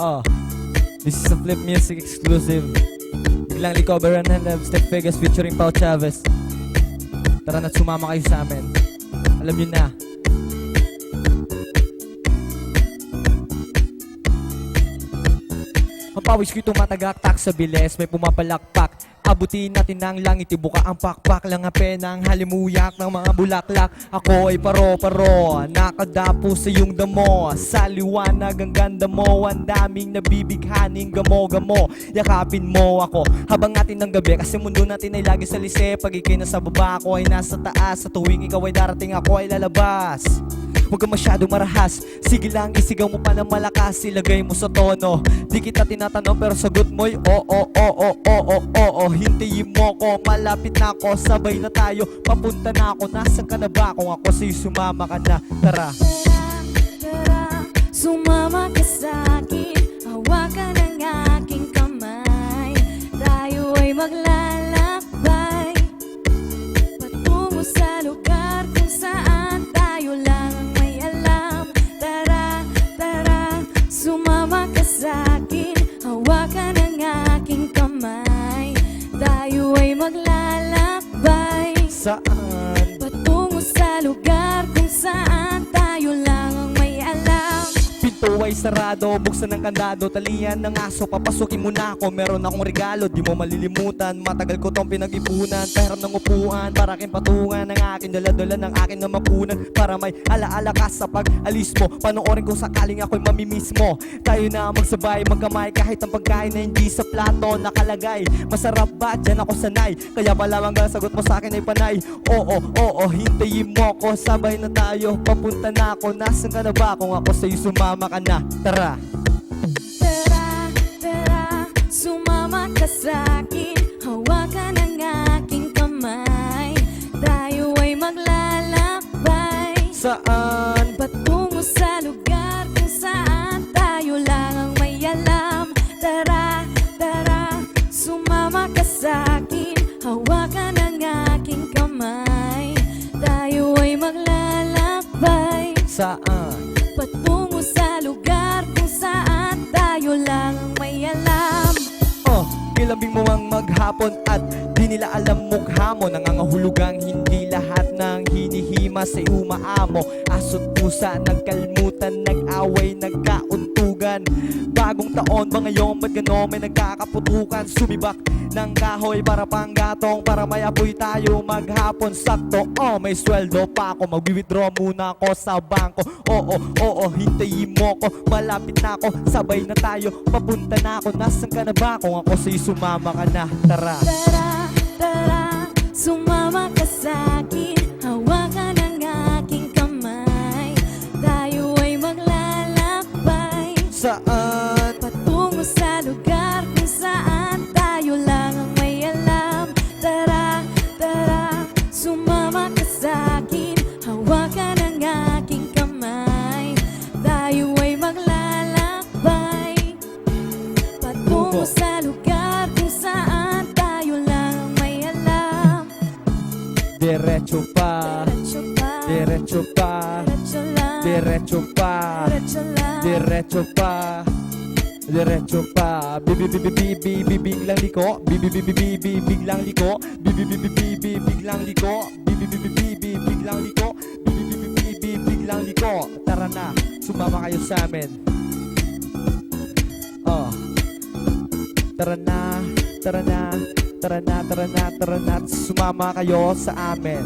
Oh, this is a Flip Music exclusive. Biglang Licoberan and Love, Step Vegas featuring Pao Chavez. Tara na't sumama kayo sa amin. Alam nyo na. Ang pawis ko'y tumatagaktak sa bilis, may pumapalakpak. Abutin natin ng langit, ibuka ang pakpak. Lang ang penang halimuyak ng mga bulaklak. Ako ay paro-paro, nakadapo sa iyong damo. Sa liwanag ang ganda mo, ang daming nabibighaning gamo-gamo. Yakapin mo ako habang atin ng gabi, kasi mundo natin ay lagi sa lise. Pag ikay nasa baba, ako ay nasa taas. Sa tuwing ikaw ay darating, ako ay lalabas. Huwag ka masyadong marahas, sige lang isigaw mo pa ng malakas. Ilagay mo sa tono, di kita tinatanong pero sagot mo'y oo. Hintayin mo ko, malapit na ako, sabay na tayo, papunta na ako. Nasaan ka na ba? Kung ako sa'yo sumama ka na, tara. Tara, sumama ka sa'kin, hawakan ang aking kamay. Tayo ay maglalakbay patungo sa lugar kung saan tayo lang ang may alam. Tara, tara, sumama ka sa'kin, hawakan ang aking kamay. Tayo ay maglalakbay Saan? patungo sa lugar kung saan tayo lang ang may alam. Pinto ay sarado, buksan ng kandado, talian ng aso, papasukin mo na ako. Meron akong regalo, di mo malilimutan. Matagal ko tong pinag-ipunan, pahiram ng upuan, para aking patungan ng aking dala-dala ng aking namapunan. Para may alaala ka sa pag-alis mo, panoorin kung sakaling ako'y mamimiss mo. Tayo na magsabay, magkamay, kahit ang pagkain na hindi sa plato nakalagay. Masarap ba? Diyan ako sanay, kaya pala ang sagot mo sa akin ay panay. Oo, hintayin mo ko, sabay na tayo, papunta na ako. Nasaan ka na ba? Kung ako sa'yo sumama ka na, tara. Tara, tara, sumama ka sa'kin, hawakan ang aking kamay. Tayo ay maglalakbay Saan? patungo sa lugar kung saan tayo lang ang may alam. Tara, tara, sumama ka sa'kin, hawakan ang aking kamay. Tayo ay maglalakbay Saan? patungo sa lugar kung saan tayo lang ang may alam. Kilambing mo ang maghapon at di nila alam mukha mo. Nangangahulugang hindi lahat ng hinihima sa'y umaamo. Aso't pusa, nagkalmutan, nag-away, nagkauntugan. Bagong taon ba ngayon, ba't gano'n may nagkakaputukan? Sumibak ng kahoy para panggatong, para may apoy tayo maghapon. Sakto, may sweldo pa ako, mag-withdraw muna ako sa bangko. Oo, hintayin mo ko, malapit na ako, sabay na tayo, papunta na ako. Nasaan ka na ba? Kung ako sa'yo sumama ka na, tara. Tara, tara, sumama ka sa'kin, hawakan ang aking kamay. Tayo ay maglalakbay Saan? patungo sa lugar kung saan tayo lang ang may alam. Tara, tara, sumama ka sa'kin, hawakan ang aking kamay. Tayo ay maglalakbay patungo sa lugar kung saan tayo lang ang may alam. Diretso pa, Diretso pa, diretso pa, diretso lang, diretso pa, diretso lang. diretso pa, diretso pa. Biglang liko, biglang liko, biglang liko, biglang liko, biglang liko. Tara na, sumama kayo sa amin. Tara na, tara na, tara na, tara na, tara na, sumama kayo sa amin.